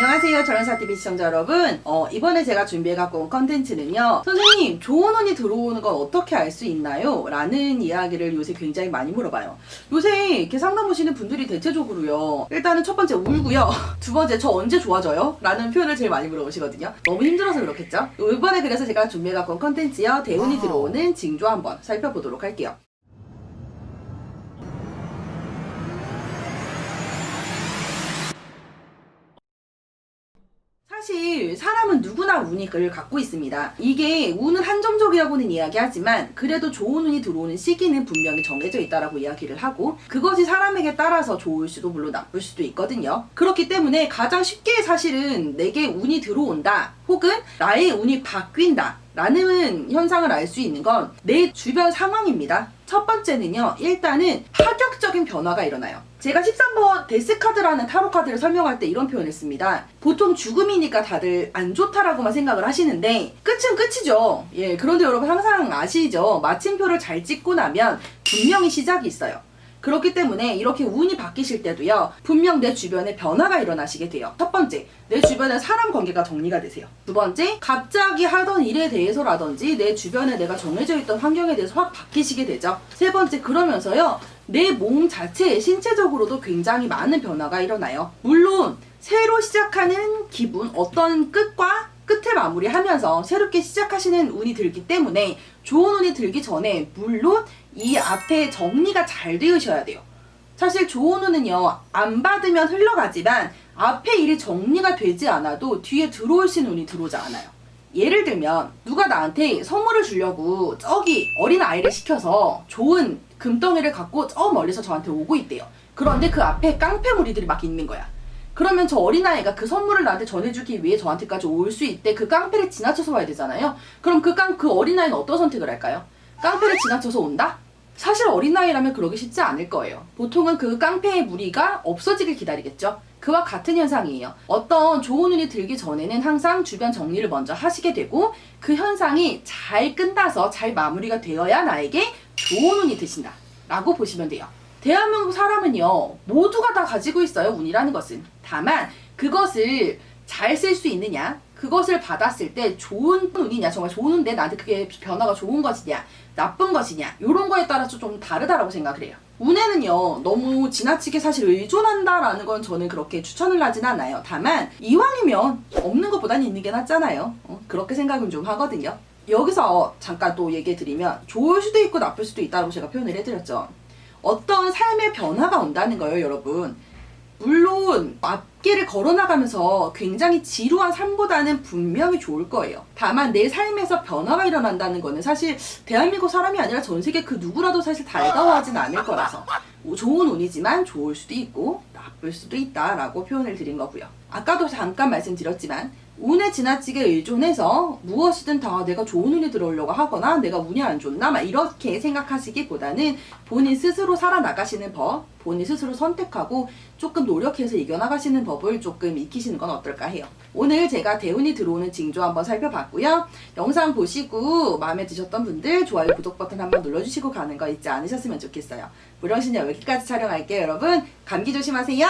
안녕하세요, 전원사TV 시청자 여러분. 이번에 제가 준비해 갖고 온 컨텐츠는요, 선생님 좋은 운이 들어오는 건 어떻게 알 수 있나요? 라는 이야기를 요새 굉장히 많이 물어봐요. 요새 이렇게 상담 오시는 분들이 대체적으로요, 일단은 첫 번째 울고요, 두 번째 저 언제 좋아져요? 라는 표현을 제일 많이 물어보시거든요. 너무 힘들어서 그렇겠죠? 이번에 그래서 제가 준비해 갖고 온 컨텐츠요, 대운이 들어오는 징조 한번 살펴보도록 할게요. 사실 사람은 누구나 운을 갖고 있습니다. 이게 운은 한정적이라고는 이야기하지만 그래도 좋은 운이 들어오는 시기는 분명히 정해져 있다라고 이야기를 하고, 그것이 사람에게 따라서 좋을 수도 물론 나쁠 수도 있거든요. 그렇기 때문에 가장 쉽게 사실은 내게 운이 들어온다 혹은 나의 운이 바뀐다 라는 현상을 알 수 있는 건 내 주변 상황입니다. 첫 번째는요, 일단은 파격적인 변화가 일어나요. 제가 13번 데스카드라는 타로카드를 설명할 때 이런 표현을 씁니다. 보통 죽음이니까 다들 안 좋다라고만 생각을 하시는데 끝은 끝이죠. 예, 그런데 여러분 항상 아시죠? 마침표를 잘 찍고 나면 분명히 시작이 있어요. 그렇기 때문에 이렇게 운이 바뀌실 때도요, 분명 내 주변에 변화가 일어나시게 돼요. 첫 번째, 내 주변에 사람 관계가 정리가 되세요. 두 번째, 갑자기 하던 일에 대해서라든지 내 주변에 내가 정해져 있던 환경에 대해서 확 바뀌시게 되죠. 세 번째, 그러면서요, 내 몸 자체에 신체적으로도 굉장히 많은 변화가 일어나요. 물론 새로 시작하는 기분, 어떤 끝과 끝을 마무리하면서 새롭게 시작하시는 운이 들기 때문에 좋은 운이 들기 전에 물론 이 앞에 정리가 잘 되셔야 돼요. 사실 좋은 운은요, 안 받으면 흘러가지만 앞에 일이 정리가 되지 않아도 뒤에 들어오신 운이 들어오지 않아요. 예를 들면 누가 나한테 선물을 주려고 저기 어린 아이를 시켜서 좋은 금덩이를 갖고 저 멀리서 저한테 오고 있대요. 그런데 그 앞에 깡패 무리들이 막 있는 거야. 그러면 저 어린아이가 그 선물을 나한테 전해주기 위해 저한테까지 올 수 있대. 그 깡패를 지나쳐서 와야 되잖아요. 그럼 그 어린아이는 어떤 선택을 할까요? 깡패를 지나쳐서 온다? 사실 어린아이라면 그러기 쉽지 않을 거예요. 보통은 그 깡패의 무리가 없어지길 기다리겠죠. 그와 같은 현상이에요. 어떤 좋은 운이 들기 전에는 항상 주변 정리를 먼저 하시게 되고, 그 현상이 잘 끝나서 잘 마무리가 되어야 나에게 좋은 운이 드신다 라고 보시면 돼요. 대한민국 사람은요, 모두가 다 가지고 있어요, 운이라는 것은. 다만 그것을 잘 쓸 수 있느냐, 그것을 받았을 때 좋은 운이냐, 정말 좋은 운인데 나한테 그게 변화가 좋은 것이냐 나쁜 것이냐, 이런 거에 따라서 좀 다르다라고 생각을 해요. 운에는요, 너무 지나치게 사실 의존한다라는 건 저는 그렇게 추천을 하진 않아요. 다만 이왕이면 없는 것보다는 있는 게 낫잖아요. 그렇게 생각은 좀 하거든요. 여기서 잠깐 또 얘기 드리면, 좋을 수도 있고 나쁠 수도 있다고 제가 표현을 해드렸죠. 어떤 삶의 변화가 온다는 거예요, 여러분. 물론 앞길을 걸어나가면서 굉장히 지루한 삶보다는 분명히 좋을 거예요. 다만 내 삶에서 변화가 일어난다는 거는 사실 대한민국 사람이 아니라 전 세계 그 누구라도 사실 달가워하진 않을 거라서 좋은 운이지만 좋을 수도 있고 나쁠 수도 있다라고 표현을 드린 거고요. 아까도 잠깐 말씀드렸지만 운에 지나치게 의존해서 무엇이든 다 내가 좋은 운이 들어오려고 하거나 내가 운이 안 좋나 막 이렇게 생각하시기보다는 본인 스스로 살아나가시는 법, 본인 스스로 선택하고 조금 노력해서 이겨나가시는 법을 조금 익히시는 건 어떨까 해요. 오늘 제가 대운이 들어오는 징조 한번 살펴봤고요. 영상 보시고 마음에 드셨던 분들 좋아요, 구독 버튼 한번 눌러주시고 가는 거 잊지 않으셨으면 좋겠어요. 무령신여 여기까지 촬영할게요, 여러분. 감기 조심하세요.